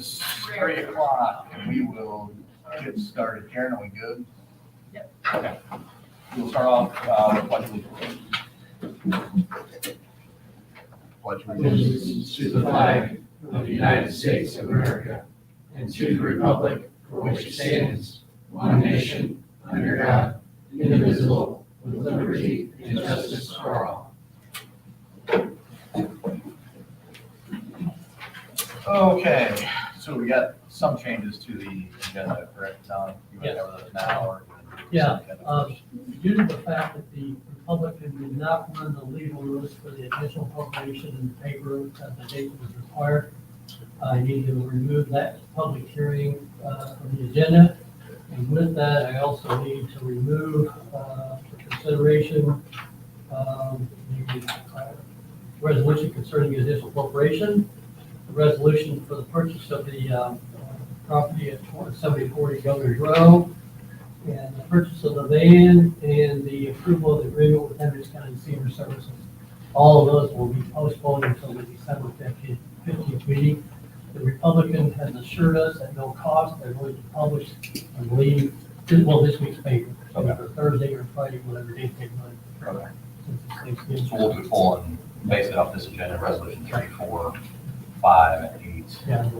is 3 o'clock and we will get started. Karen, are we good? Yep. Okay. We'll start off with pledge allegiance. Pledge Allegiance to the flag of the United States of America and to the republic for which it stands, one nation, under God, indivisible, with liberty and justice for all. Okay, so we got some changes to the agenda, correct, Don? You want to cover those now or? Yeah, due to the fact that the Republican did not run the legal notice for the additional appropriation in the paper at the date was required, I need to remove that public hearing from the agenda. And with that, I also need to remove for consideration the resolution concerning the additional appropriation, the resolution for the purchase of the property at 7040 Governor's Row, and the purchase of the van, and the approval of the agreement with Hendricks County Senior Services. All of those will be postponed until the December 15th meeting. The Republican has assured us at no cost they're going to publish, I believe, this week's paper, so for Thursday or Friday, whatever date they run. Okay. Since it's Thanksgiving. So we'll pull and base it off this agenda, resolution 3, 4, 5, and 8. Yeah.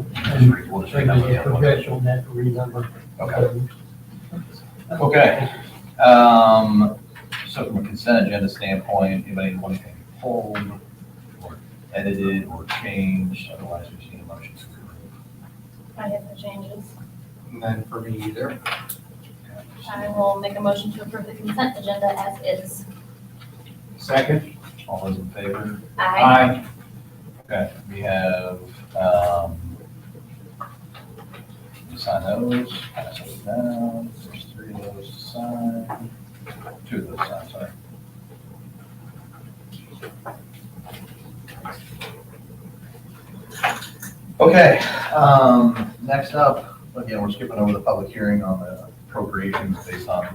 We'll just read that one. Congressional net renumber. Okay. Okay. So from a consent agenda standpoint, anybody want anything pulled or edited or changed? Otherwise, we just need a motion to approve. I have no changes. None for me either. I will make a motion to approve the consent agenda as is. Second. All those in favor? Aye. Okay, we have, you sign those, pass those down. There's 3 of those to sign. 2 of those to sign, sorry. Okay, next up, again, we're skipping over the public hearing on the appropriations based on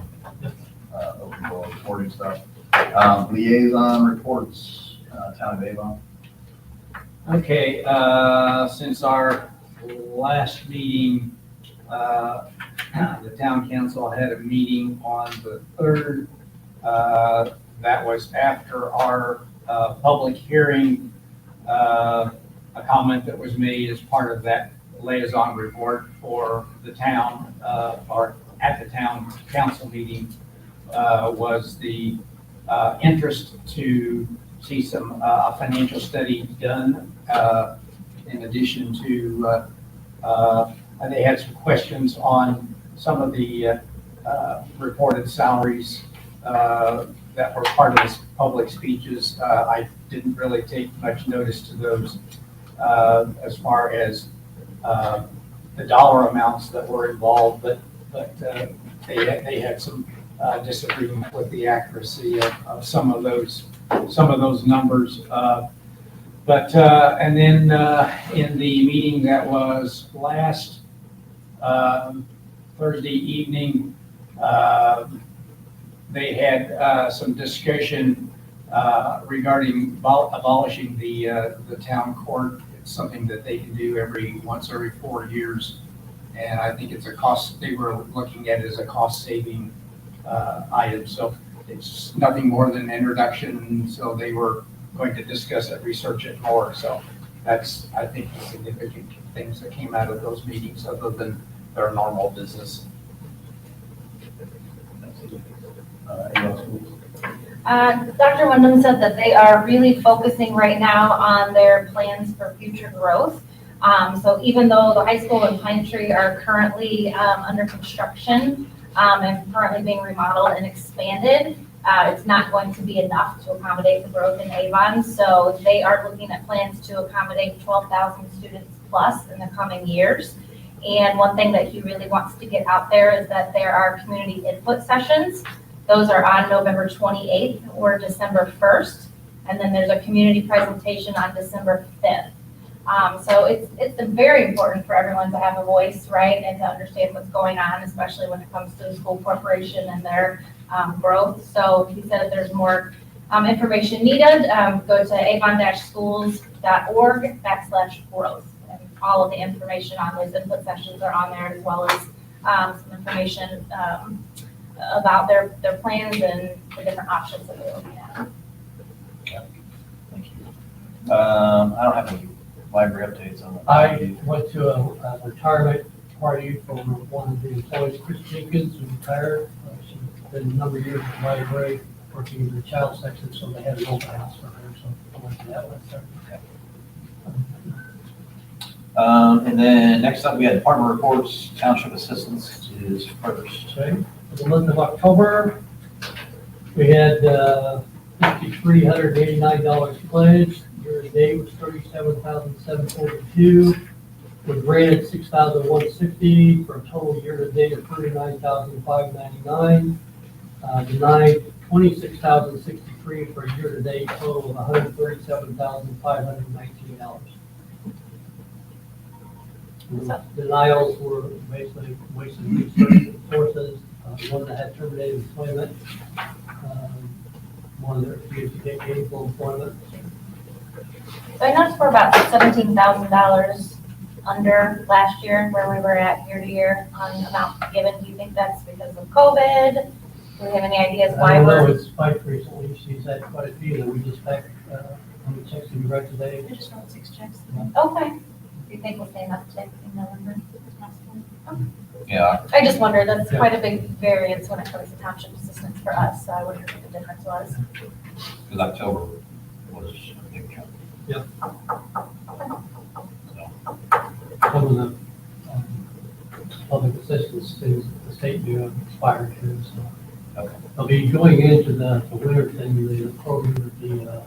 open door reporting stuff. Liaison reports, Town of Avon. Okay, since our last meeting, the town council had a meeting on the 3rd. That was after our public hearing. A comment that was made as part of that liaison report for the town, or at the town council meeting, was the interest to see some financial study done. In addition to, they had some questions on some of the reported salaries that were part of this public speeches. I didn't really take much notice to those as far as the dollar amounts that were involved, but they had some disagreement with the accuracy of some of those numbers. And then in the meeting that was last Thursday evening, they had some discussion regarding abolishing the town court. It's something that they can do once every 4 years. And I think it's a cost, they were looking at it as a cost saving item. So it's nothing more than an introduction. So they were going to discuss it, research it more. So that's, I think, the significant things that came out of those meetings other than their normal business. Dr. Wyndham said that they are really focusing right now on their plans for future growth. So even though the high school and Pine Tree are currently under construction and currently being remodeled and expanded, it's not going to be enough to accommodate the growth in Avon. So they are looking at plans to accommodate 12,000 students plus in the coming years. And one thing that he really wants to get out there is that there are community input sessions. Those are on November 28th or December 1st. And then there's a community presentation on December 5th. So it's very important for everyone to have a voice, right, and to understand what's going on, especially when it comes to the school corporation and their growth. So he said if there's more information needed, go to avon-schools.org/growth. And all of the information on those input sessions are on there, as well as some information about their plans and the different options that they're looking at. Thank you. I don't have any library updates on that. I went to a retirement party for one of the employees, Chris Jenkins, who retired. She's been a number of years at the library, working in the child section, so they had an open house for her, so I went to that one. And then next up, we had department reports. Township assistance is first. Okay, for the month of October, we had $5,389 pledged. Year to date was $37,742. We granted $6,160 for a total year to date of $39,599. Denied $26,063 for a year to date total of $137,519. Denials were basically wasted resources, one that had terminated employment, one that refused to get gainful employment. So I noticed we're about $17,000 under last year, where we were at year to year on amount given. Do you think that's because of COVID? Do we have any ideas why I know we're? it's spiked recently. She's had quite a few that we just back, how many checks did we write today? I just wrote 6 checks. Okay. Do you think we'll stay enough to in November? Yeah, I just wondered, that's Yeah. quite a big variance when it comes to township assistance for us, so I wondered what the difference was. because October was a big chunk. Yep. So, Some of the public assistance things that the state do have expired too, so. Okay. They'll be going into the winter thing, the program that the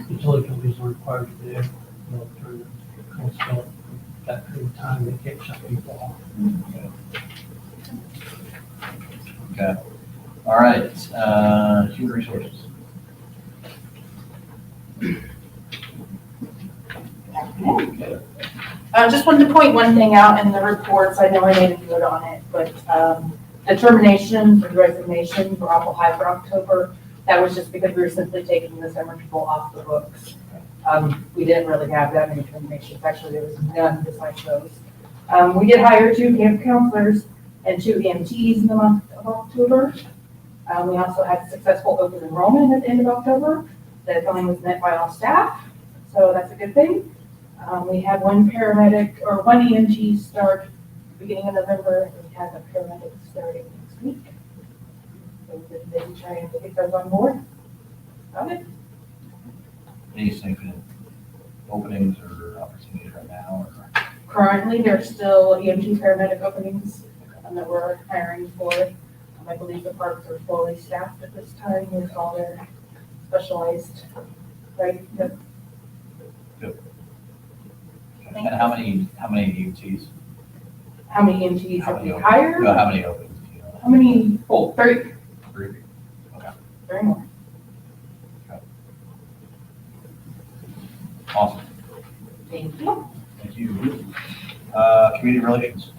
utility companies are required to do. They'll turn the cold spell, that period of time, they can't shut people off. Okay. All right, human resources. Just wanted to point one thing out in the reports. I know I made a note on it, but the termination for the resignation for Apple High for October, that was just because we were simply taking the summer people off the books. We didn't really have that many terminations. Actually, there was none besides those. We did hire 2 camp counselors and 2 EMTs in the month of October. We also had successful open enrollment at the end of October. The billing was met by all staff, so that's a good thing. We had 1 paramedic or 1 EMT start beginning of November, and we have a paramedic starting next week. So we've been busy trying to get those on board. Got it? Any significant openings or opportunities right now? Or? Currently, there's still EMT paramedic openings that we're hiring for. I believe the parks are fully staffed at this time with all their specialized, right? Yep. And how many EMTs? How many EMTs How have we many hired? No, how many openings? Do you know? How many? Oh, 3. 3. Okay, 3 more. awesome. Thank you. Thank you. Community relations.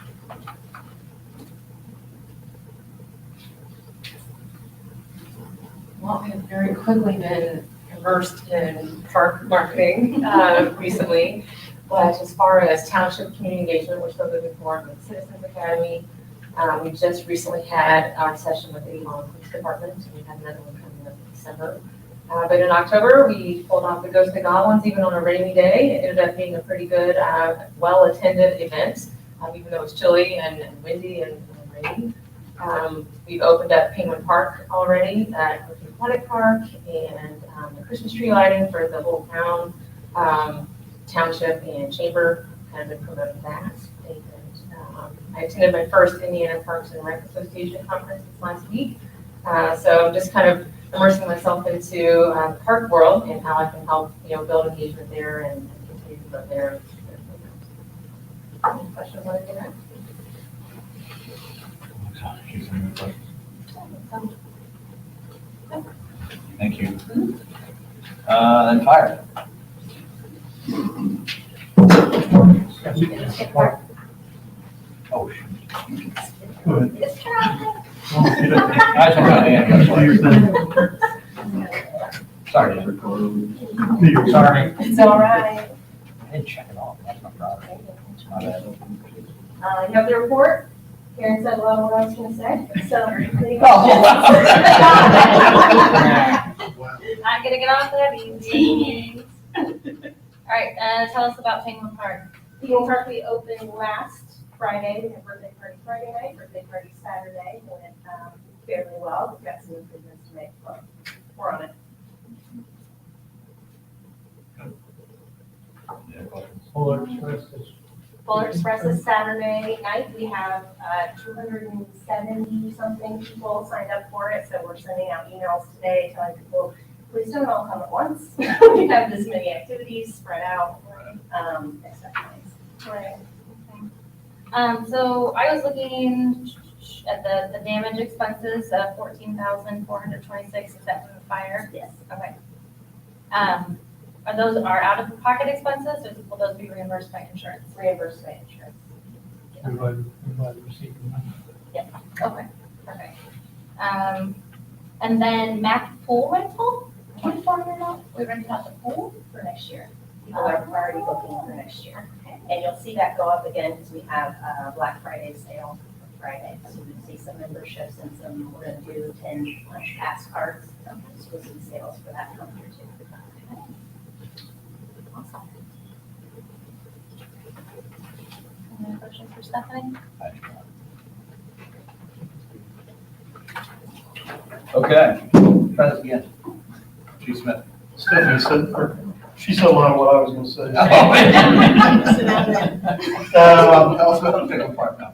Well, I've very quickly been immersed in park marketing recently, but as far as township community engagement, we're still moving forward with Citizens Academy. We just recently had our session with the Avon Police Department, and we had another one coming up in December. But in October, we pulled off the Ghost of Goblins even on a rainy day. It ended up being a pretty good, well-attended event, even though it was chilly and windy and rainy. We've opened up Penguin Park already at Griffin Aquatic Park, and the Christmas tree lighting for the whole town, township and chamber kind of been promoting that. And, I attended my first Indiana Parks and Rec Association conference this last week. So just kind of immersing myself into the park world and how I can help, build engagement there and continue to grow there. Any questions on any of that? Thank you. Then fire. Oh, shoot. It's Carol. I just want to hand. Sorry. Dan. Sorry. It's all right. I didn't check it off. That's my problem. My bad. You have the report. Karen said a lot of what I was gonna say, so. Not gonna get off that easy. All right, tell us about Penguin Park. Penguin Park, we opened last Friday. We had birthday party Friday night, birthday party Saturday. Went fairly well. We've got some improvements to make, but we're on it. Polar Express is Polar Express is Saturday night. We have 270 something people signed up for it, so we're sending out emails today telling people, please don't all come at once. We have this many activities spread out. Right. So I was looking at the damage expenses of 14,426. Is that from the fire? Yes. Okay. Are those out of pocket expenses, or will those be reimbursed by insurance? Reimbursed by insurance. everybody receiving money. Okay, perfect. And then Mac pool rental, $2,400. We rented out the pool For next year. People are already booking for next year. And you'll see that go up again because we have a Black Friday sale on Friday. So you'll see some memberships and some, we're gonna do 10 pass cards. So we'll see sales for that come through too. Awesome. Any other questions for Stephanie? Okay, try this again. Chief Smith. Stephanie said, or she said a lot of what I was gonna say. Tell us about the Penguin Park now.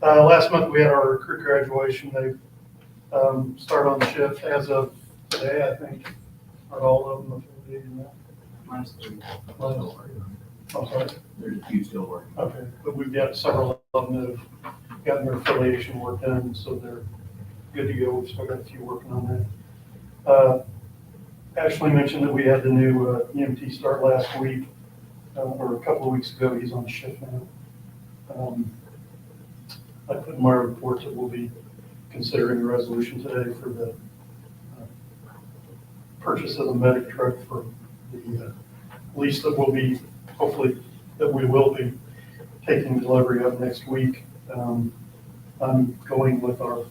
Last month we had our recruit graduation. They started on shift as of today, I think. Are all of them affiliated now? Mine's three. I'm sorry. There's a few still working. Okay, but we've got several of them that have gotten their affiliation work done, so they're good to go. We've still got a few working on that. Ashley mentioned that we had the new EMT start last week, or a couple of weeks ago. He's on shift now. I put in my report that we'll be considering a resolution today for the purchase of the medic truck for the lease that will be, hopefully, that we will be taking delivery of next week. I'm going with our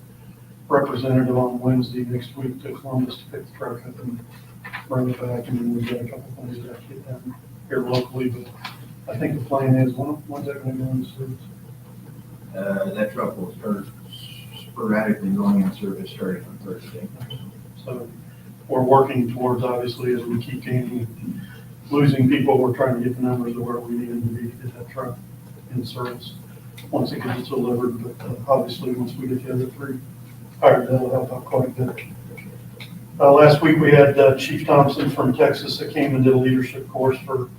representative on Wednesday next week to Columbus to pick the truck up and bring it back, and then we've got a couple things that I have to get done here locally, but I think the plan is, when's that gonna go in service? That truck will start sporadically going in service starting on Thursday. So we're working towards, obviously, as we keep gaining, losing people, we're trying to get the numbers to where we need them to be to get that truck in service once it gets delivered, but obviously, once we get the other three hired, that'll help out quite a bit. Last week, we had Chief Thompson from Texas that came and did a leadership course for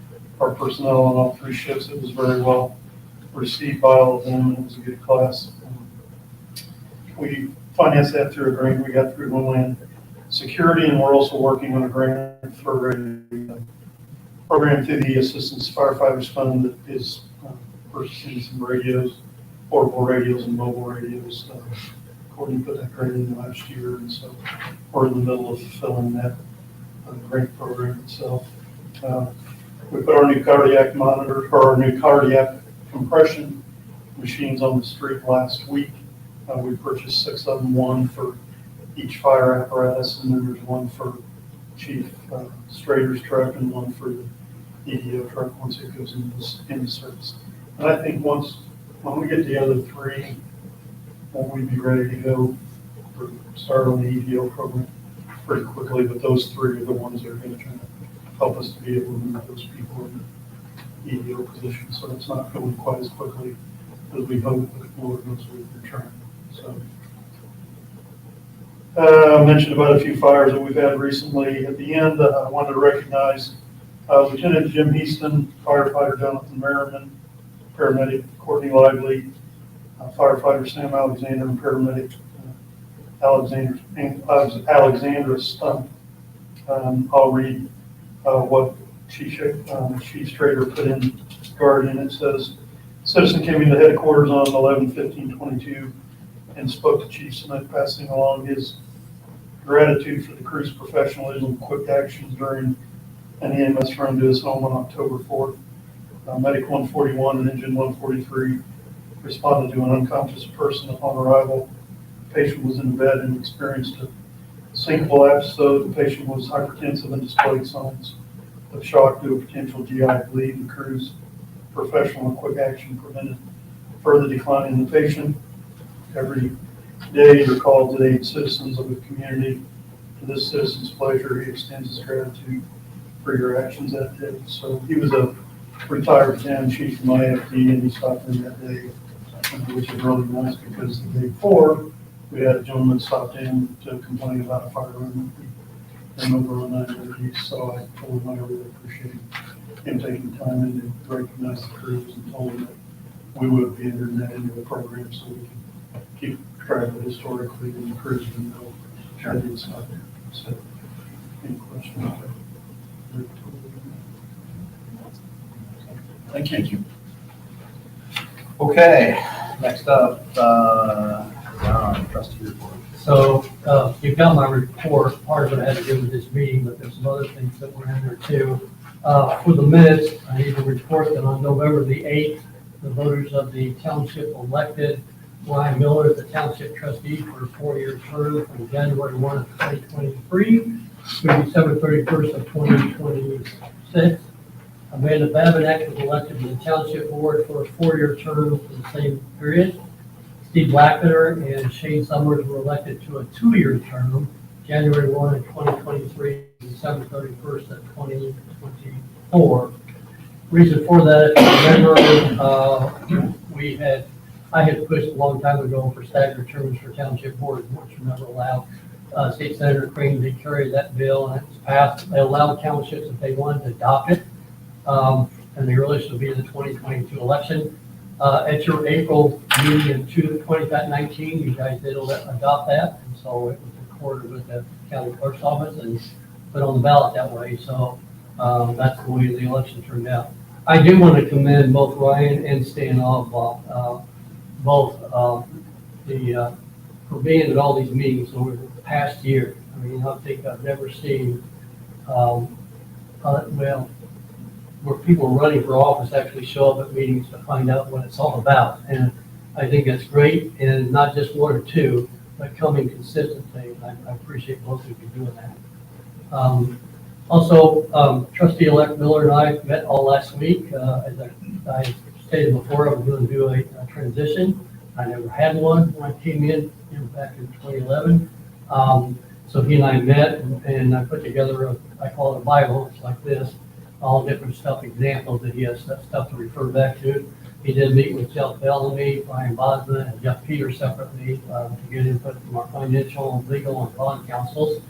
our personnel on all three shifts. It was very well received by all of them, and it was a good class. We financed that through a grant we got through Homeland Security, and we're also working on a grant for a program through the Assistance Firefighters Fund that is purchasing some radios, portable radios and mobile radios. Courtney put that grant in last year, and so we're in the middle of fulfilling that grant program itself. We put our new cardiac monitor, or our new cardiac compression machines on the street last week. We purchased 6 of them, one for each fire apparatus, and then there's one for Chief Strader's truck and one for the EDO truck once it goes into service. And I think when we get the other 3, we'd be ready to go for start on the EDO program pretty quickly, but those 3 are the ones that are going to kind of help us to be able to move those people in the EDO position. So it's not going quite as quickly as we hope, but Lord knows we've been trying. So I mentioned about a few fires that we've had recently. At the end, I wanted to recognize Lieutenant Jim Heaston, firefighter Jonathan Merriman, paramedic Courtney Lively, firefighter Sam Alexander, and paramedic Alexandra Stump. I'll read what Chief Strader put in Guardian. It says, citizen came into headquarters on 11/15/22 and spoke to Chief Smith, passing along his gratitude for the crew's professionalism and quick actions during an EMS run to his home on October 4th. Medic 141 and Engine 143 responded to an unconscious person upon arrival. The patient was in bed and experienced a syncopal episode. The patient was hypertensive and displayed signs of shock due to potential GI bleed. The crew's professional and quick action prevented further decline in the patient. Every day you're called to aid citizens of the community. To this citizen's pleasure, he extends his gratitude for your actions that day. So he was a retired town chief from IFD, and he stopped in that day, which is really nice because the day before, we had a gentleman stopped in to complain about a fire room. And over on 9:30, so I told him I really appreciate him taking time in to recognize the crews and told him that we would be entering that into the program so we can keep track of historically and the crews can know that it's not there. So, any questions? Thank you. Okay, next up, John, trustee report. So, you've got my report, part of it had to do with this meeting, but there's some other things that were in there too. For the minutes, I need to report that on November the 8th, the voters of the township elected Ryan Miller as the township trustee for a 4-year term from January 1 of 2023 through December 31st of 2026. Amanda Babinek was elected to the township board for a 4-year term for the same period. Steve Blackner and Shane Summers were elected to a 2-year term, January 1 of 2023, December 31st of 2024. Reason for that, remember, I had pushed a long time ago for staggered terms for township boards, which were never allowed. State Senator Crane did carry that bill, and it was passed. They allowed townships if they wanted to adopt it, and the earliest would be the 2022 election. At your April meeting in 2019, you guys did adopt that, and so it was recorded with the county clerk's office and put on the ballot that way. So that's the way the election turned out. I do want to commend both Ryan and Stan Oswald, for being at all these meetings over the past year. I mean, I think I've never seen, where people running for office actually show up at meetings to find out what it's all about. And I think that's great, and not just one or two, but coming consistently. I appreciate both of you doing that. Also, trustee-elect Miller and I met all last week. As I stated before, I was going to do a transition. I never had one when I came in back in 2011. So he and I met, and I put together I call it a Bible. It's like this, all different stuff, examples that he has stuff to refer back to. He did meet with Jeff Bellamy, Brian Bosman, and Jeff Peters separately to get input from our financial, legal, and bond councils.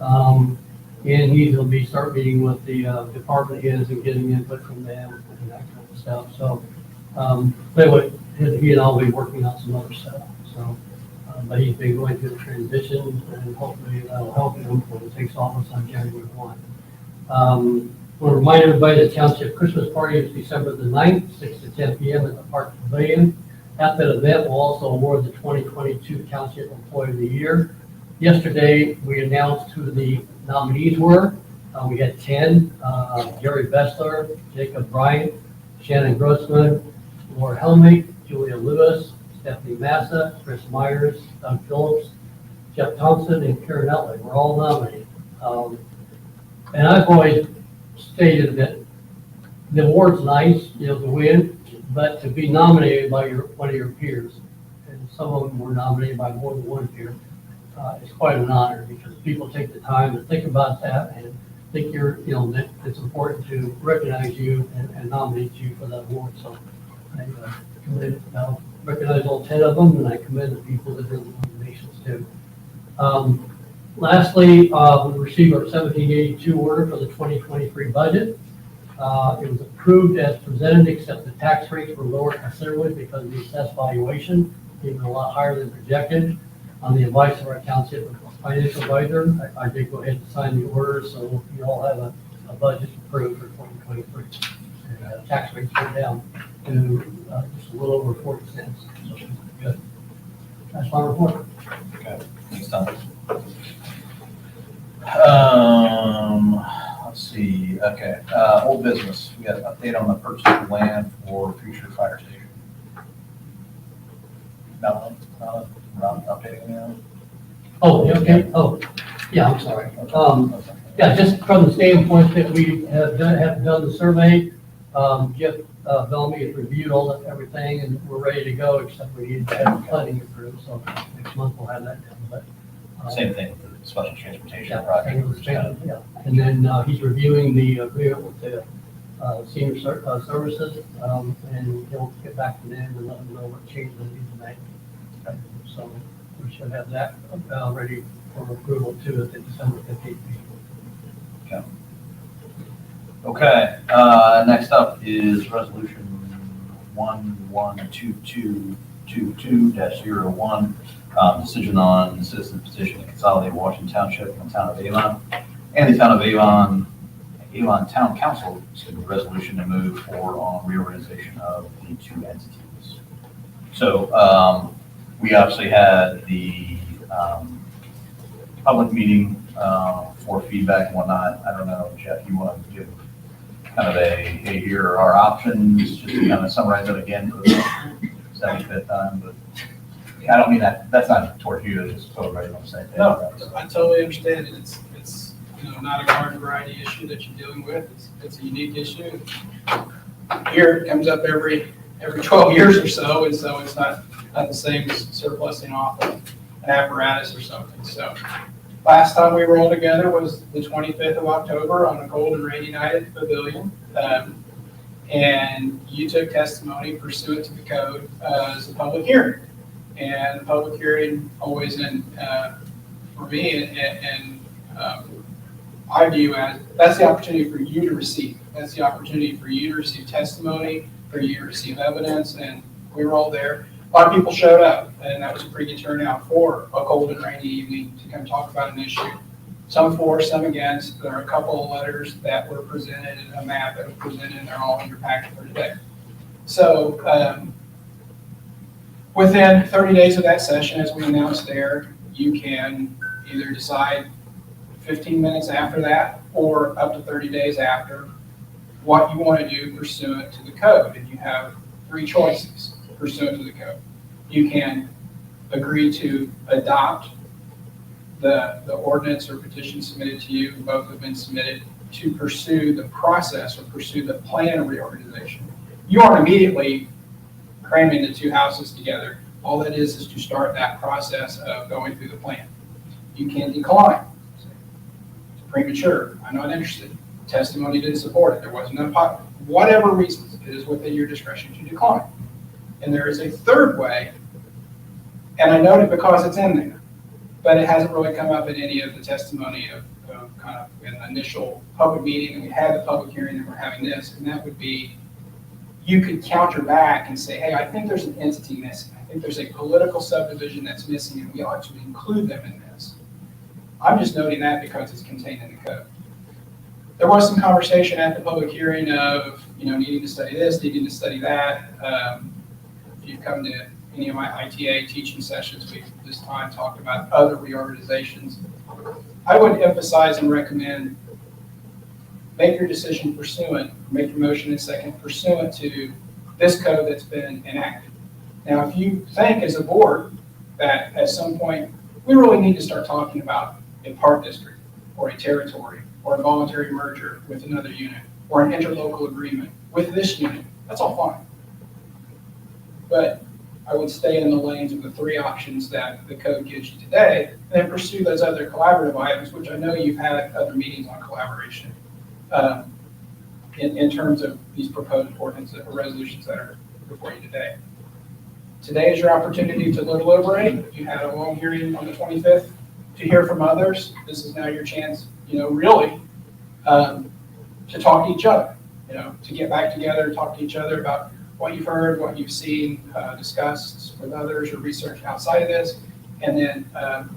And he will start meeting with the department heads and getting input from them and that kind of stuff. So anyway, he and I will be working on some other stuff. So, but he's been going through the transition, and hopefully that'll help him when he takes office on January 1. I want to remind everybody the township Christmas party is December the 9th, 6 to 10 p.m. at the Park Pavilion. At that event, we'll also award the 2022 Township Employee of the Year. Yesterday, we announced who the nominees were. We had 10, Jerry Bessler, Jacob Bryant, Shannon Grossman, Laura Helmig, Julia Lewis, Stephanie Massa, Chris Myers, Doug Phillips, Jeff Thompson, and Karen Utley. We're all nominated. And I've always stated that the award's nice, to win, but to be nominated by one of your peers, and some of them were nominated by more than one peer, it's quite an honor because people take the time to think about that and think that it's important to recognize you and nominate you for that award. So I recognize all 10 of them, and I commend the people that did the nominations too. Lastly, we received our 1782 order for the 2023 budget. It was approved as presented, except the tax rates were lowered considerably because of the assessed valuation, even a lot higher than projected. On the advice of our township financial advisor, I did go ahead and sign the order, so you all have a budget approved for 2023. And tax rates went down to just a little over 40 cents. So good. That's my report. Okay, thanks, Tom. Let's see, Okay, old business, we got an update on the purchase of land for future fire station. Not updating now? Oh, yeah, okay, oh, yeah, I'm sorry. Yeah, just from the standpoint that we have done the survey, Jeff Bellamy has reviewed everything, and we're ready to go, except we need to have the funding approved, so next month we'll have that done, but. Same thing with the special transportation Yeah, project. yeah. And then he's reviewing the agreement with the senior services, and he'll get back to them and let them know what changes they need to make. So we should have that ready for approval too at the December 15th meeting. Okay, next up is resolution 112222-01, decision on citizen petition to consolidate Washington Township and Town of Avon, and the Town of Avon Town Council, resolution to move forward on reorganization of the two entities. So, we obviously had the, public meeting, for feedback and whatnot. I don't know, Jeff, you want to give kind of hey, here are our options, just to kind of summarize it again for the 75th time, but I don't mean that, that's not toward you, it's just totally right on the same page. No, I totally understand it. It's, not a garden variety issue that you're dealing with. It's a unique issue. Here, it comes up every 12 years or so, and so it's not the same as surplusing off of an apparatus or something. So last time we were all together was the 25th of October on a cold and rainy night at the Pavilion. And you took testimony pursuant to the code as a public hearing. And the public hearing always for me, and I view as, that's the opportunity for you to receive. That's the opportunity for you to receive testimony, for you to receive evidence, and we were all there. A lot of people showed up, and that was a pretty good turnout for a cold and rainy evening to come talk about an issue. Some for, some against. There are a couple of letters that were presented and a map that was presented, and they're all in your packet for today. So within 30 days of that session, as we announced there, you can either decide 15 minutes after that or up to 30 days after what you want to do pursuant to the code. And you have three choices pursuant to the code. You can agree to adopt the ordinance or petition submitted to you. Both have been submitted to pursue the process or pursue the plan of reorganization. You aren't immediately cramming the two houses together. All that is to start that process of going through the plan. You can decline. It's premature. I'm not interested. Testimony didn't support it. There wasn't enough, whatever reasons, it is within your discretion to decline. And there is a third way, and I note it because it's in there, but it hasn't really come up in any of the testimony of kind of in the initial public meeting, and we had the public hearing and we're having this, and that would be, you could counter back and say, hey, I think there's an entity missing. I think there's a political subdivision that's missing, and we ought to include them in this. I'm just noting that because it's contained in the code. There was some conversation at the public hearing of, needing to study this, needing to study that. If you've come to any of my ITA teaching sessions, we this time talked about other reorganizations. I would emphasize and recommend make your decision pursuant, make your motion and second pursuant to this code that's been enacted. Now, if you think as a board that at some point we really need to start talking about a park district or a territory or a voluntary merger with another unit or an interlocal agreement with this unit, that's all fine. But I would stay in the lanes of the three options that the code gives you today, and then pursue those other collaborative items, which I know you've had other meetings on collaboration in terms of these proposed ordinances or resolutions that are before you today. Today is your opportunity to deliberate. You had a long hearing on the 25th to hear from others. This is now your chance, really, to talk to each other, to get back together and talk to each other about what you've heard, what you've seen, discussed with others or researched outside of this. And then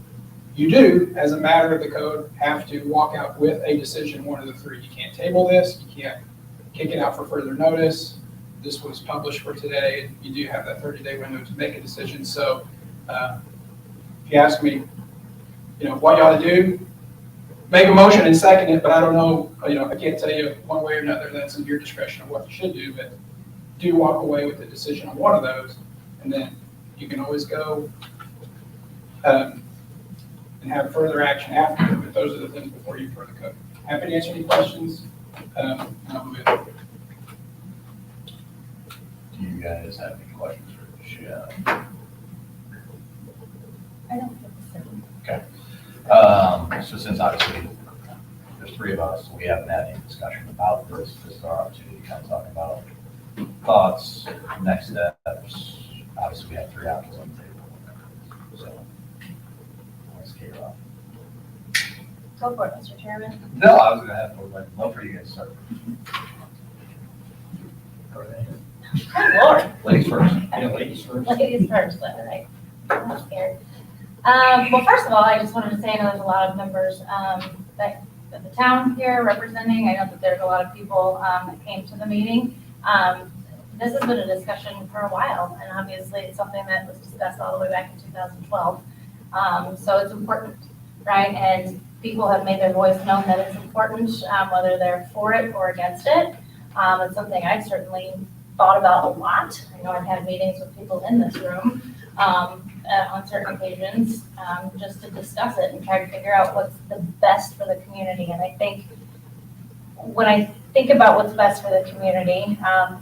you do, as a matter of the code, have to walk out with a decision, one of the three. You can't table this, you can't kick it out for further notice. This was published for today, and you do have that 30-day window to make a decision. So if you ask me, what you ought to do, make a motion and second it, but I don't know, I can't tell you one way or another, that's in your discretion of what you should do, but do walk away with the decision on one of those, and then you can always go and have further action after, but those are the things before you further go. Happy to answer any questions. I'll move it. Do you guys have any questions for Michelle? I don't think so. So since obviously there's three of us, we haven't had any discussion about this. This is our opportunity to kind of talk about thoughts, next steps. Obviously, we have three options on the table. So, let's kick it off. Go for it, Mr. Chairman. No, I was gonna have, I'd love for you guys to start. Go ahead. Good Lord. Ladies first. Yeah, ladies first. Ladies first, all right. I'm not scared. Well, first of all, I just wanted to say, I know there's a lot of members that the town here representing. I know that there's a lot of people that came to the meeting. This has been a discussion for a while, and obviously it's something that was discussed all the way back in 2012. So it's important, right? And people have made their voice known that it's important, whether they're for it or against it. It's something I've certainly thought about a lot. I know I've had meetings with people in this room on certain occasions, just to discuss it and try to figure out what's the best for the community. And I think when I think about what's best for the community,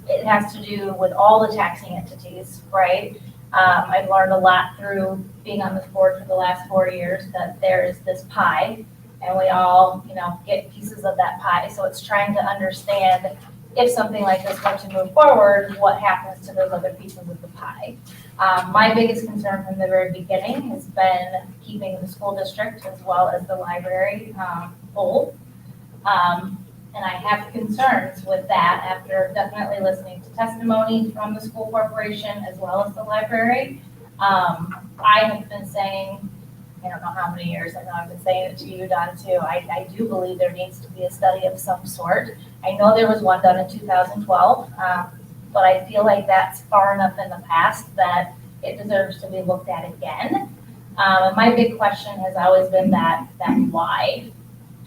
it has to do with all the taxing entities, right? I've learned a lot through being on this board for the last 4 years that there is this pie, and we all, get pieces of that pie. So it's trying to understand if something like this were to move forward, what happens to those other pieces of the pie. My biggest concern from the very beginning has been keeping the school district as well as the library whole. And I have concerns with that after definitely listening to testimony from the school corporation as well as the library. I have been saying, I don't know how many years, I know I've been saying it to you, Don, too. I do believe there needs to be a study of some sort. I know there was one done in 2012, but I feel like that's far enough in the past that it deserves to be looked at again. And my big question has always been that why,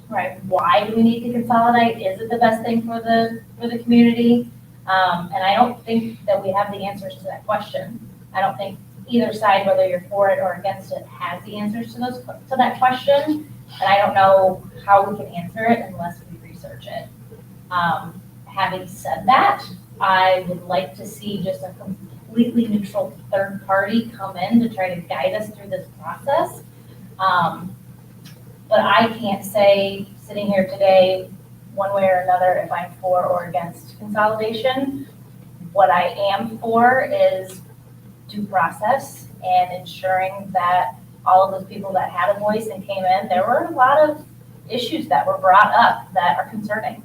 right? Why do we need to consolidate? Is it the best thing for the community? And I don't think that we have the answers to that question. I don't think either side, whether you're for it or against it, has the answers to that question. And I don't know how we can answer it unless we research it. Having said that, I would like to see just a completely neutral third party come in to try to guide us through this process. But I can't say, sitting here today, one way or another, if I'm for or against consolidation. What I am for is due process and ensuring that all of those people that had a voice and came in, there were a lot of issues that were brought up that are concerning.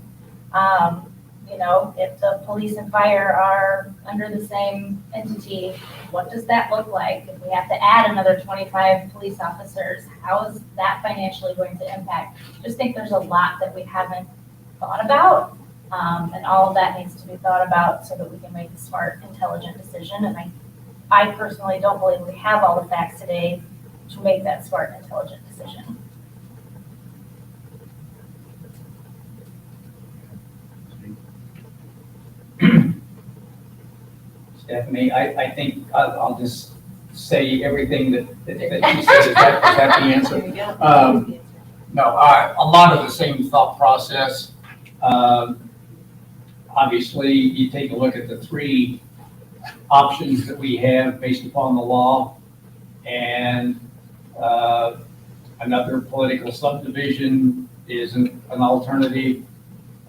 If the police and fire are under the same entity, what does that look like? If we have to add another 25 police officers, how is that financially going to impact? Just think there's a lot that we haven't thought about, and all of that needs to be thought about so that we can make a smart, intelligent decision. And I personally don't believe we have all the facts today to make that smart, intelligent decision. Stephanie, I think I'll just say everything that you said. Is that the answer? No, a lot of the same thought process. Obviously, you take a look at the three options that we have based upon the law, and another political subdivision is an alternative.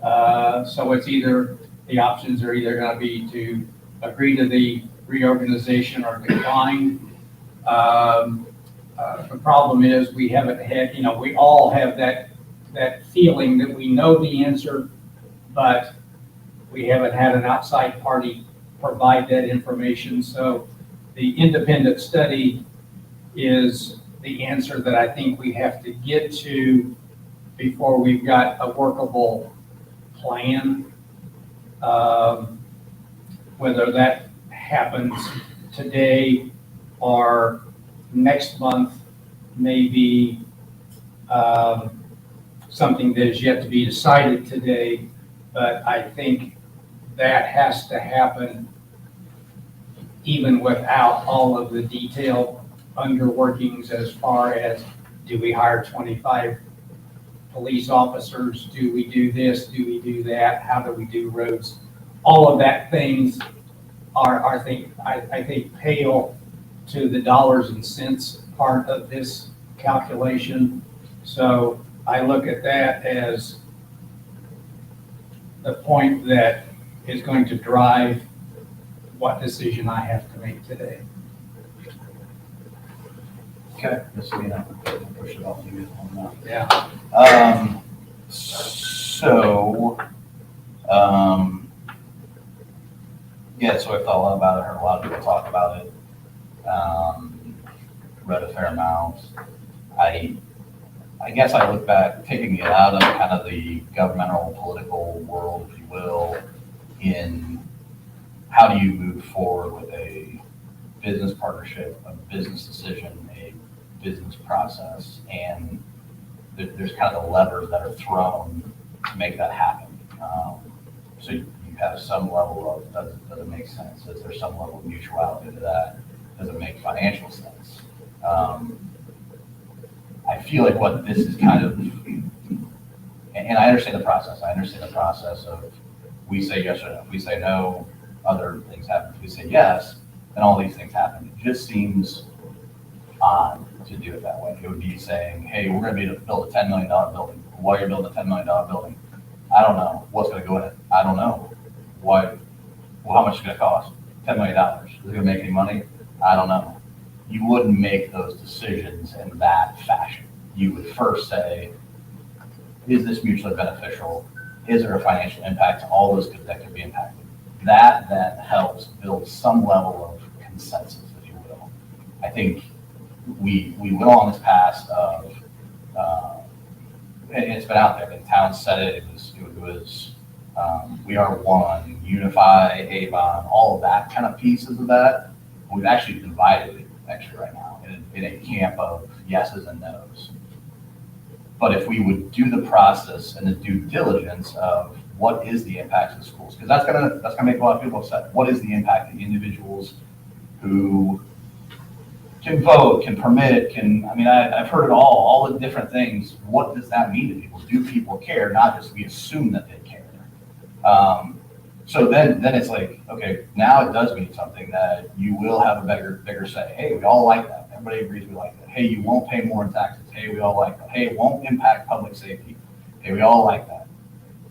So it's either, the options are either going to be to agree to the reorganization or decline. The problem is we haven't had, we all have that feeling that we know the answer, but we haven't had an outside party provide that information. So the independent study is the answer that I think we have to get to before we've got a workable plan. Whether that happens today or next month, maybe something that is yet to be decided today, but I think that has to happen even without all of the detailed underworkings as far as, do we hire 25 police officers? Do we do this? Do we do that? How do we do roads? All of that things I think pale to the dollars and cents part of this calculation. So I look at that as the point that is going to drive what decision I have to make today. Okay, just so you know, push it off you on that. Yeah. Yeah, so I thought a lot about it, heard a lot of people talk about it. Read a fair amount. I guess I look back, taking it out of kind of the governmental political world, if you will, in how do you move forward with a business partnership, a business decision, a business process, and there's kind of the levers that are thrown to make that happen. So you have some level of, does it make sense? Is there some level of mutuality to that? Does it make financial sense? I feel like what this is kind of, and I understand the process. I understand the process of, we say yes or no. If we say no, other things happen. If we say yes, then all these things happen. It just seems odd to do it that way. It would be saying, hey, we're going to build a $10 million building. Why are you building a $10 million building? I don't know. What's going to go in it? I don't know. Why? Well, how much is it going to cost? $10 million. Is it going to make any money? I don't know. You wouldn't make those decisions in that fashion. You would first say, is this mutually beneficial? Is there a financial impact to all those that could be impacted? That then helps build some level of consensus, if you will. I think we went on this path of, and it's been out there, and Town said it, it was we are one, unify, Avon, all of that kind of pieces of that. We've actually divided it actually right now in a camp of yeses and nos. But if we would do the process and the due diligence of what is the impact of the schools, because that's gonna make a lot of people upset. What is the impact of the individuals who can vote, can permit, I've heard it all the different things. What does that mean to people? Do people care? Not just we assume that they care. So then it's like, okay, now it does mean something that you will have a bigger say. Hey, we all like that. Everybody agrees we like that. Hey, you won't pay more in taxes. Hey, we all like that. Hey, it won't impact public safety. Hey, we all like that.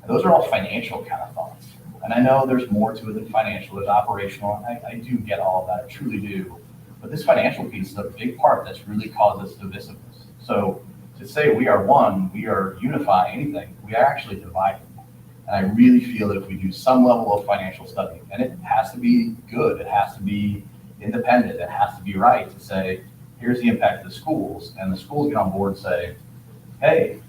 And those are all financial kind of thoughts. And I know there's more to it than financial. There's operational. I do get all of that. I truly do. But this financial piece is a big part that's really caused this divisiveness. So to say we are one, we are unifying anything, we are actually dividing. And I really feel that if we do some level of financial study, and it has to be good, it has to be independent, it has to be right to say, here's the impact of the schools, and the schools get on board and say, hey,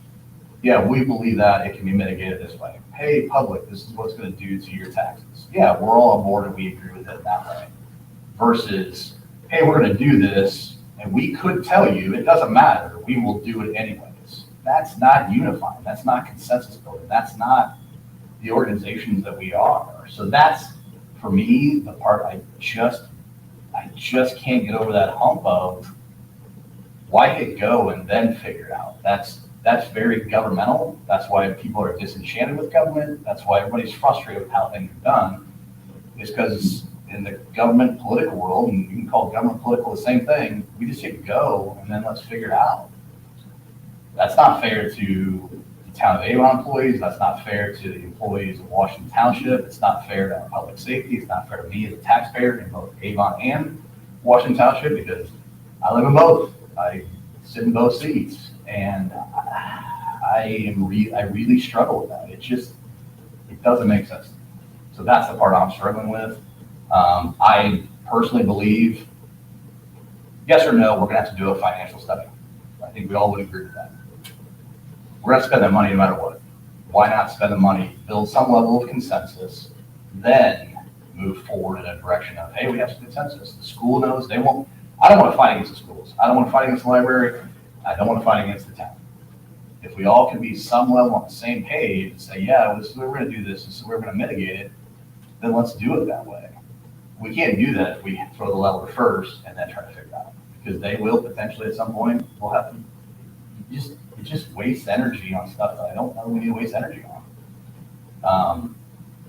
yeah, we believe that it can be mitigated this way. Hey, public, this is what it's going to do to your taxes. Yeah, we're all on board and we agree with it that way. Versus, hey, we're going to do this, and we could tell you it doesn't matter, we will do it anyways. That's not unifying. That's not consensus building. That's not the organizations that we are. So that's, for me, the part I just can't get over that hump of why hit go and then figure it out. That's very governmental. That's why people are disenchanted with government. That's why everybody's frustrated with how things are done. It's because in the government political world, and you can call government political the same thing, we just hit go and then let's figure it out. That's not fair to the town of Avon employees. That's not fair to the employees of Washington Township. It's not fair to our public safety. It's not fair to me as a taxpayer in both Avon and Washington Township because I live in both. I sit in both seats, and I really struggle with that. It doesn't make sense. So that's the part I'm struggling with. I personally believe, yes or no, we're going to have to do a financial study. I think we all would agree with that. We're going to spend that money no matter what. Why not spend the money, build some level of consensus, then move forward in a direction of, hey, we have some consensus. The school knows they won't. I don't want to fight against the schools. I don't want to fight against the library. I don't want to fight against the town. If we all can be some level on the same page and say, yeah, this is where we're gonna do this is where we're gonna mitigate it, then let's do it that way. We can't do that if we throw the lever first and then try to figure it out, because they will potentially at some point, we'll have to, it just wastes energy on stuff that I don't know we need to waste energy on.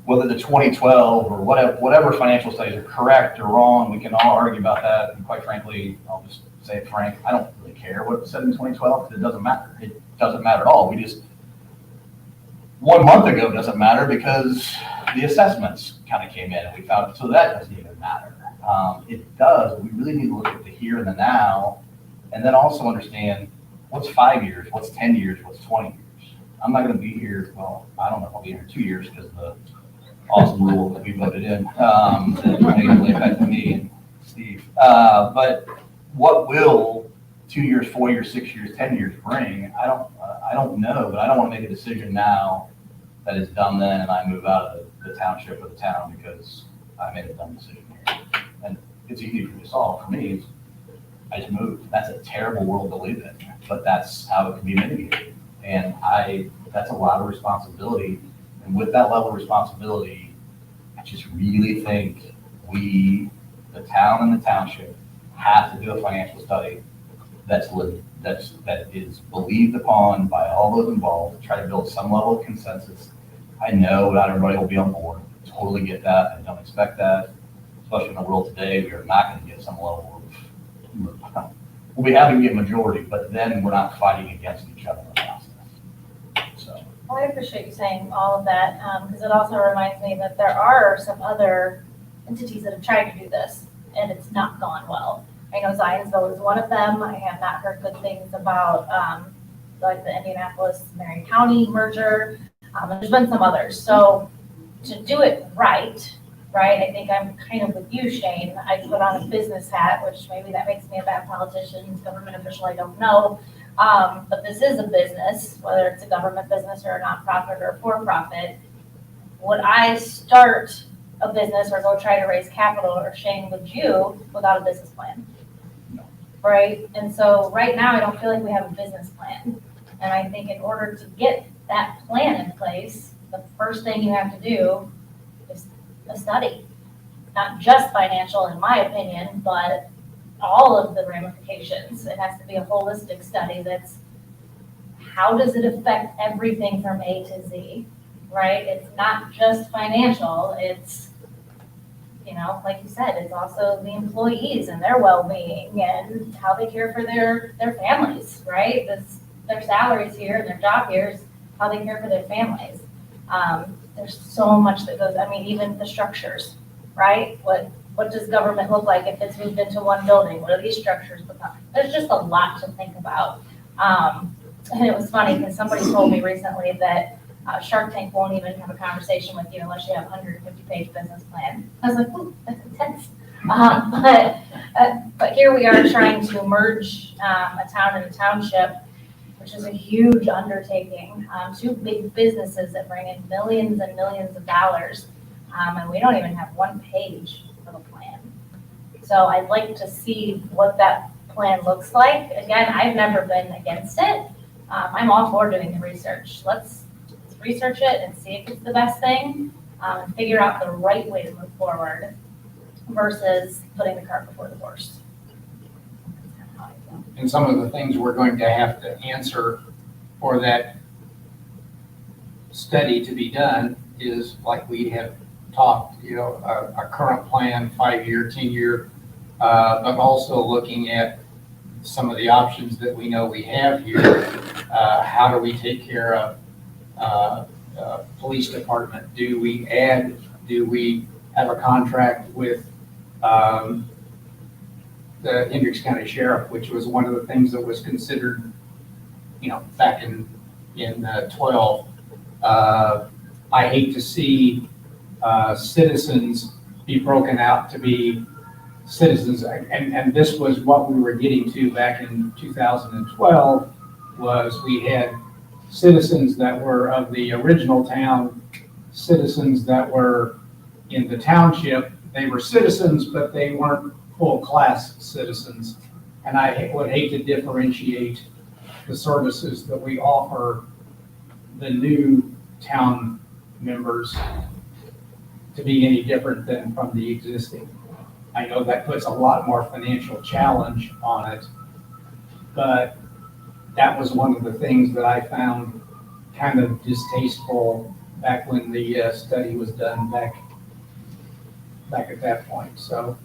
Whether the 2012 or whatever financial studies are correct or wrong, we can all argue about that. And quite frankly, I'll just say it frank, I don't really care what it said in 2012, because it doesn't matter. It doesn't matter at all. 1 month ago doesn't matter because the assessments kind of came in and we found, so that doesn't even matter. It does, we really need to look at the here and the now, and then also understand what's 5 years, what's 10 years, what's 20 years. I'm not gonna be here, well, I don't know if I'll be here 2 years because the awesome rule that we voted in, negatively affected me and Steve. But what will 2 years, 4 years, 6 years, 10 years bring? I don't know, but I don't want to make a decision now that is done then and I move out of the township or the town because I made a dumb decision here. And it's easy for me to solve. For me, I just moved. That's a terrible world to live in, but that's how it can be mitigated. And that's a lot of responsibility. And with that level of responsibility, I just really think we, the town and the township, have to do a financial study that is believed upon by all those involved, try to build some level of consensus. I know not everybody will be on board. Totally get that. I don't expect that, especially in the world today. We are not going to get some level of, we'll be happy to get majority, but then we're not fighting against each other in the process. So. Well, I appreciate you saying all of that, because it also reminds me that there are some other entities that have tried to do this, and it's not gone well. I know Zionsville is one of them. I have not heard good things about like the Indianapolis-Marion County merger. And there's been some others. So to do it right, I think I'm kind of with you, Shane. I put on a business hat, which maybe that makes me a bad politician, government official, I don't know. But this is a business, whether it's a government business or a nonprofit or a for-profit. Would I start a business or go try to raise capital, or Shane, would you, without a business plan? No. Right? And so right now, I don't feel like we have a business plan. And I think in order to get that plan in place, the first thing you have to do is a study. Not just financial, in my opinion, but all of the ramifications. It has to be a holistic study that's, how does it affect everything from A to Z, right? It's not just financial, it's, like you said, it's also the employees and their well-being and how they care for their families, right? Their salaries here and their job here is how they care for their families. There's so much that goes, even the structures, right? What does government look like if it's moved into one building? What do these structures become? There's just a lot to think about. And it was funny because somebody told me recently that Shark Tank won't even have a conversation with you unless you have a 150-page business plan. I was like, ooh, that's intense. But here we are trying to merge a town and a township, which is a huge undertaking. Two big businesses that bring in millions and millions of dollars. And we don't even have one page of a plan. So I'd like to see what that plan looks like. Again, I've never been against it. I'm all for doing the research. Let's research it and see if it's the best thing, and figure out the right way to move forward versus putting the cart before the horse. That's kind of how I feel. And some of the things we're going to have to answer for that study to be done is, like we have talked, a current plan, 5-year, 10-year, but also looking at some of the options that we know we have here. How do we take care of police department? Do we have a contract with the Hendricks County Sheriff, which was one of the things that was considered, back in 12. I hate to see citizens be broken out to be citizens, and this was what we were getting to back in 2012, was we had citizens that were of the original town, citizens that were in the township. They were citizens, but they weren't full-class citizens. And I would hate to differentiate the services that we offer the new town members to be any different than from the existing. I know that puts a lot more financial challenge on it, but that was one of the things that I found kind of distasteful back when the study was done back at that point. So,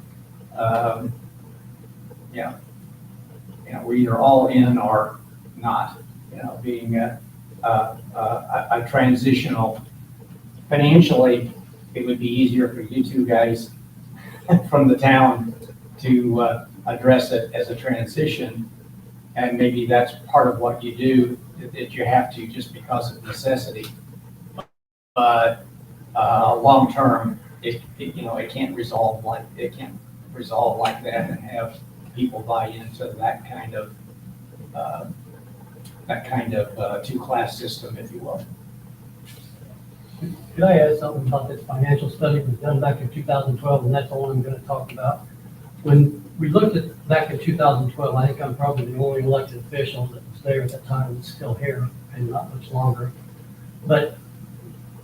yeah, we're either all in or not, being a transitional. Financially, it would be easier for you two guys from the town to address it as a transition. And maybe that's part of what you do, that you have to just because of necessity. But long-term, it can't resolve like that and have people buy into that kind of two-class system, if you will. Could I add something about this financial study that was done back in 2012, and that's all I'm going to talk about. When we looked at back in 2012, I think I'm probably the only elected official that was there at the time that's still here and not much longer. But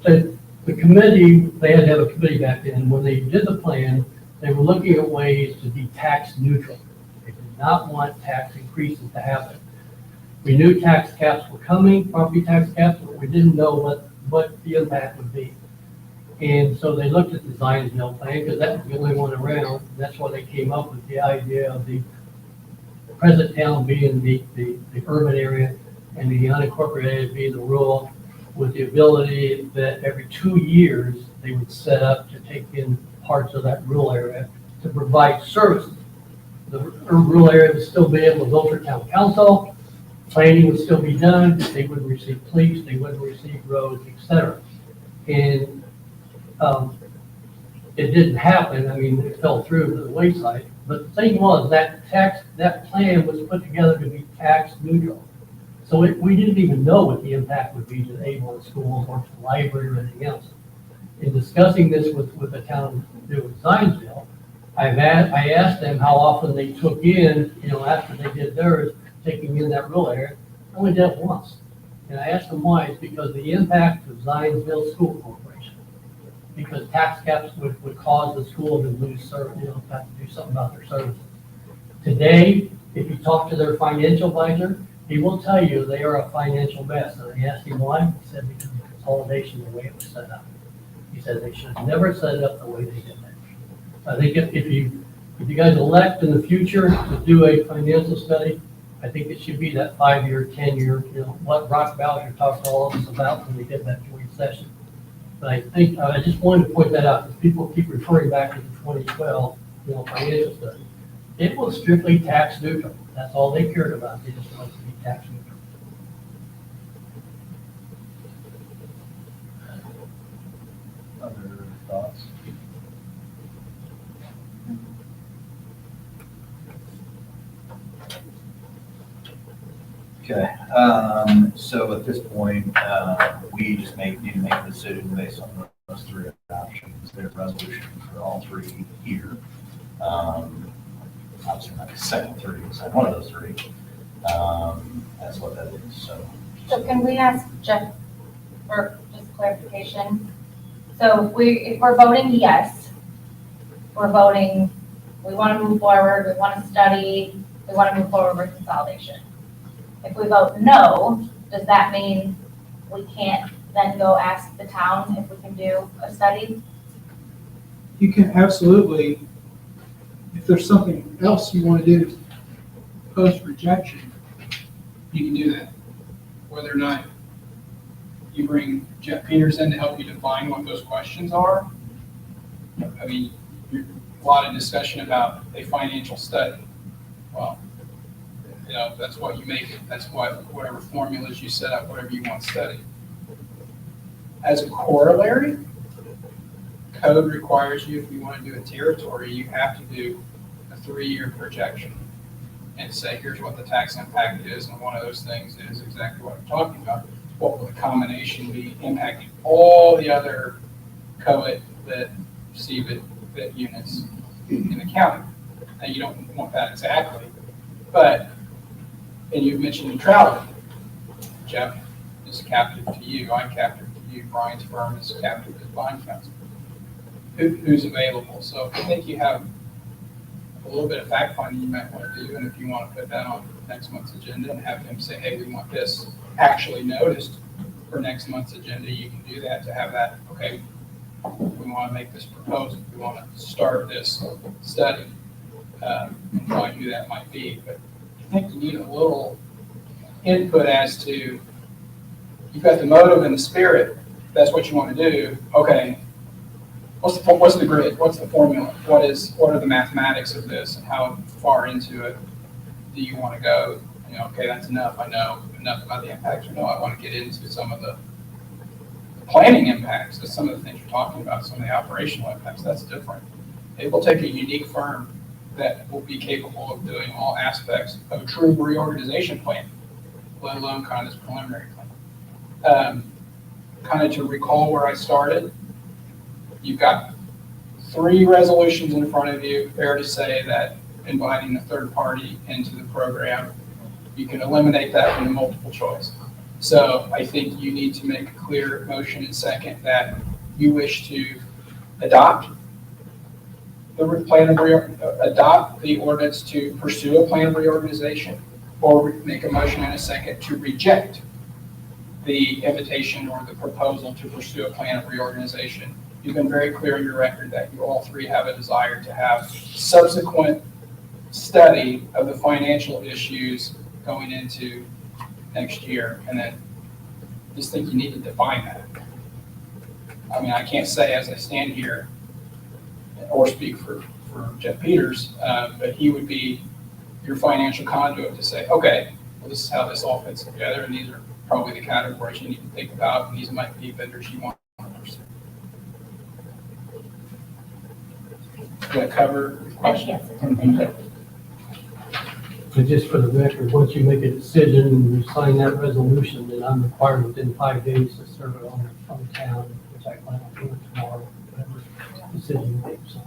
the committee, they had to have a committee back then, and when they did the plan, they were looking at ways to be tax neutral. They did not want tax increases to happen. We knew tax caps were coming, property tax caps, but we didn't know what the impact would be. And so they looked at the Zionsville plan because that was the only one around. And that's why they came up with the idea of the present town being the urban area and the unincorporated being the rural, with the ability that every 2 years they would set up to take in parts of that rural area to provide services. The rural area would still be able to vote for town council, planning would still be done, they wouldn't receive police, they wouldn't receive roads, etc. And it didn't happen. I mean, it fell through to the wayside. But the thing was that plan was put together to be tax neutral. So we didn't even know what the impact would be to the Avon schools or to the library or anything else. In discussing this with the town doing Zionsville, I asked them how often they took in, after they did theirs, taking in that rural area. I only did it once. And I asked them why. It's because the impact of Zionsville School Corporation. Because tax caps would cause the school to lose service, have to do something about their services. Today, if you talk to their financial advisor, he will tell you they are a financial mess. And I asked him why. He said because of consolidation, the way it was set up. He said they should have never set it up the way they did that. I think if you guys elect in the future to do a financial study, I think it should be that 5-year, 10-year, what Rock Bowser talked to all of us about when we did that joint session. But I think, I just wanted to point that out, because people keep referring back to the 2012, financial study. It was strictly tax neutral. That's all they cared about. They just wanted to be tax neutral. Other thoughts? Okay, so at this point, we just need to make a decision based on those three options. There's a resolution for all three here. Obviously not the second three, so one of those three. That's what that is, so. So can we ask Jeff for just clarification? So if we're voting yes, we're voting, we want to move forward, we want to study, we want to move forward with consolidation. If we vote no, does that mean we can't then go ask the town if we can do a study? You can absolutely, if there's something else you want to do post rejection, you can do that. Whether or not you bring Jeff Peters in to help you define what those questions are. I mean, a lot of discussion about a financial study. Well, that's what you make it. That's whatever formulas you set up, whatever you want to study. As a corollary, code requires you, if you want to do a territory, you have to do a 3-year projection and say, here's what the tax impact is. And one of those things is exactly what I'm talking about. What will the combination be impacting all the other COIT, that CBIT, FIT units in the county? Now, you don't want that exactly, but And you mentioned neutrality. Jeff is captive to you, I'm captive to you, Brian's firm is captive to bond counsel. Who's available? So I think you have a little bit of fact finding you might want to do, and if you want to put that on next month's agenda and have him say, hey, we want this actually noticed for next month's agenda, you can do that to have that, okay, we want to make this proposal, we want to start this study, and probably who that might be. But I think you need a little input as to, you've got the motive and the spirit, that's what you want to do, okay, what's the grid, what's the formula, what are the mathematics of this, and how far into it do you want to go? You know, okay, that's enough, I know enough about the impacts, or no, I want to get into some of the planning impacts, that's some of the things you're talking about, some of the operational impacts, that's different. It will take a unique firm that will be capable of doing all aspects of a true reorganization plan, let alone kind of this preliminary plan. Kind of to recall where I started, you've got 3 resolutions in front of you. Fair to say that inviting a third party into the program, you can eliminate that from the multiple choice. So I think you need to make a clear motion and second that you wish to adopt the plan of adopt the ordinance to pursue a plan of reorganization, or make a motion and a second to reject the invitation or the proposal to pursue a plan of reorganization. You've been very clear in your record that you all 3 have a desire to have subsequent study of the financial issues going into next year, and then just think you need to define that. I mean, I can't say as I stand here or speak for Jeff Peters, but he would be your financial conduit to say, okay, well, this is how this all fits together, and these are probably the categories you need to think about, and these might be vendors you want to pursue. Does that cover your question? Yes, thank you. But just for the record, once you make a decision and you sign that resolution, then I'm required within 5 days to serve it on the town, which I plan on doing tomorrow, whatever decision you make. So.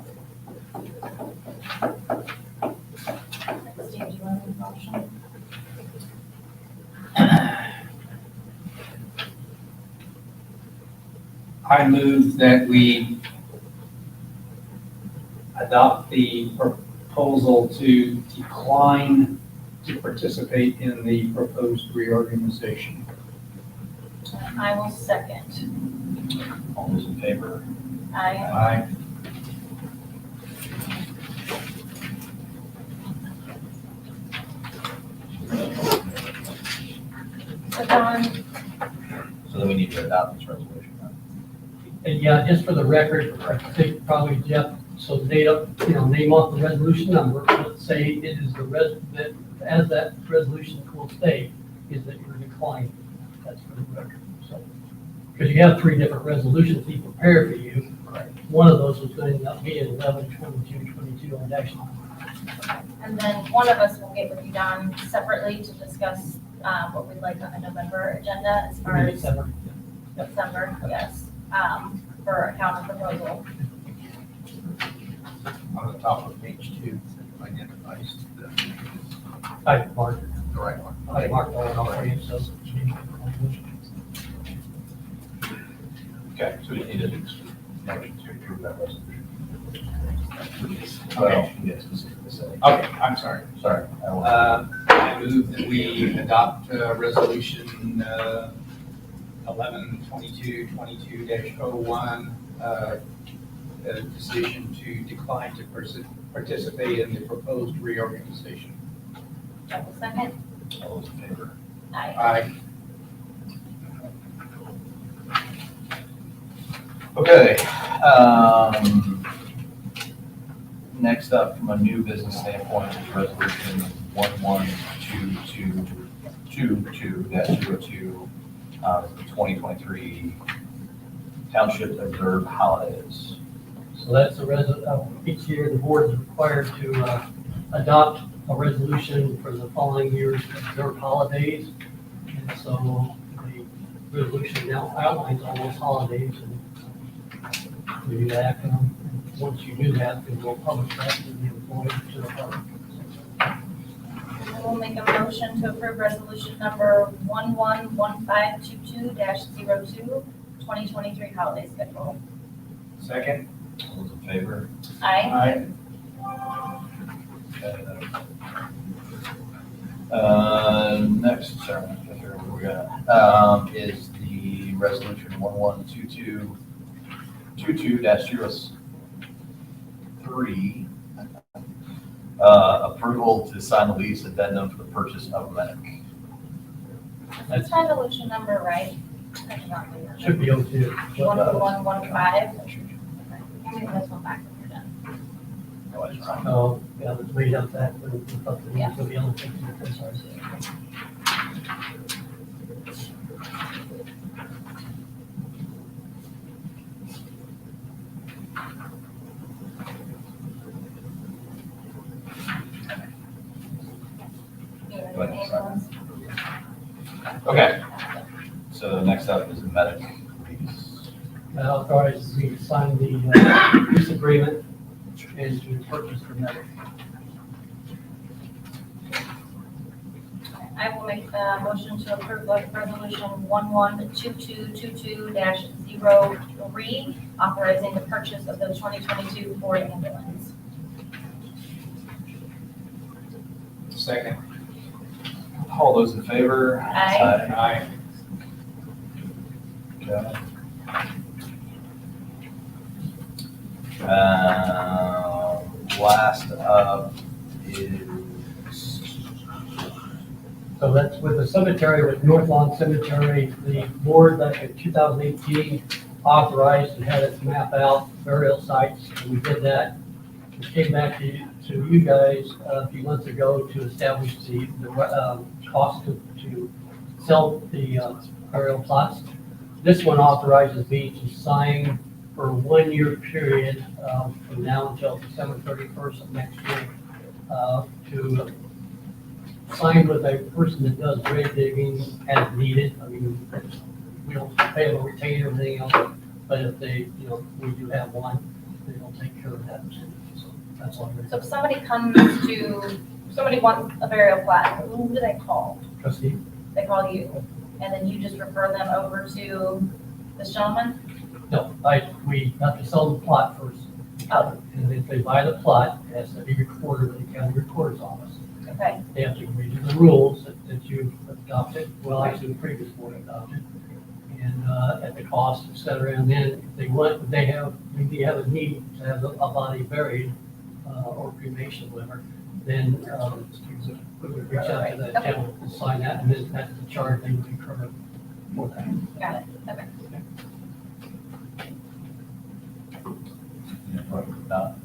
Steve, do you want to make a motion? I move that we adopt the proposal to decline to participate in the proposed reorganization. I will second. All those in favor? I, so Don, So then we need to adopt this resolution. And yeah, just for the record, I think probably Jeff, so name off the resolution number, let's say it is that, as that resolution will state, is that you're declining. That's for the record. So, because you have 3 different resolutions he prepared for you. Right. One of those was going to end up being 11, 22, 22 on dash line. and then one of us will get with you, Don, separately to discuss what we'd like on the November agenda as far as December. December, yes, for a counter proposal. On the top of page 2, identifies the I marked, right one. I marked all in all for you, so. Okay, so we need a motion to approve that resolution. Well, yes, specifically say. Okay, I'm sorry. Sorry. I move that we adopt resolution 11/22/22-01, a decision to decline to participate in the proposed reorganization. Double second. All those in favor? Aye. Aye. Okay, next up, from a new business standpoint, is resolution 112222-02, 2023 Township Observed Holidays. So that's each year the board is required to adopt a resolution for the following year's observed holidays. And so the resolution now outlines all those holidays, and we do that. And once you do that, then we'll publish that to the employees, to the public. And then will make a motion to approve resolution number 111522-02, 2023 holiday schedule. Second? All those in favor? Aye. Okay, next, sorry, where we got, is the resolution 1122-03, approval to sign the lease addendum for the purchase of Medic. That's resolution number, right? I cannot remember. Should be okay. 1115. Maybe this one back when you're done. Oh, that's right. Oh, yeah, let's read up that, but it's up to Yeah. the other thing. I'm sorry. Go ahead, sorry. Okay, so next up is the Medic lease. Authorizes me to sign the lease agreement and to purchase the medic. I will make the motion to approve resolution 112222-03, authorizing the purchase of the 2022 Ford ambulance. Second. All those in favor? Aye. Aye. Okay. Last up is, So that's with the cemetery, with North Lawn Cemetery, the board back in 2018 authorized and had us map out burial sites, and we did that. We came back to you guys a few months ago to establish the cost to sell the burial plots. This one authorizes me to sign for a 1-year period from now until December 31st of next year to sign with a person that does grave digging as needed. I mean, we don't pay them a retainer or anything else, but if they, we do have one, they'll take care of that. So that's all. So if somebody somebody wants a burial plot, who do they call? Trustee? They call you, and then you just refer them over to this gentleman? No, we have to sell the plot first. Oh. And if they buy the plot, it has to be recorded in the county recorder's office. Okay, They have to read the rules that you've adopted, well, actually the previous board adopted, and at the cost, et cetera. And then if they maybe have a need to have a body buried or cremation, whatever, then we would reach out to that gentleman and sign that, and then that's the charge they would incur for that. got it, okay. no.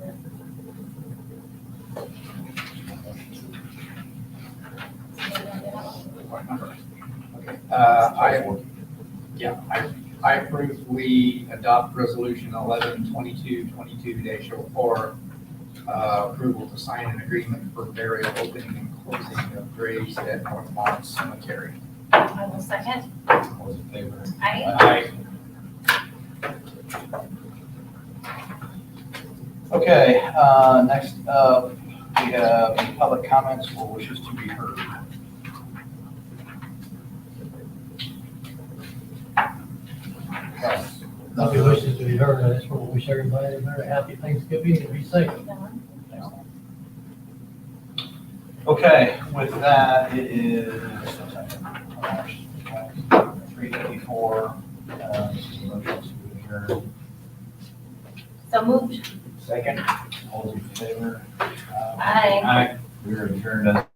I approve we adopt resolution 112222-04, approval to sign an agreement for burial opening and closing of graves at North Lawn Cemetery. I will second. All those in favor? Aye. Okay, next up, we have any public comments or wishes to be heard. Nothing wishes to be heard. I just want to wish everybody a very happy Thanksgiving and be safe. Okay, with that, it is 3:54. This is a motion to adjourn. So moved. Second. All those in favor? Aye. Aye. We are adjourned at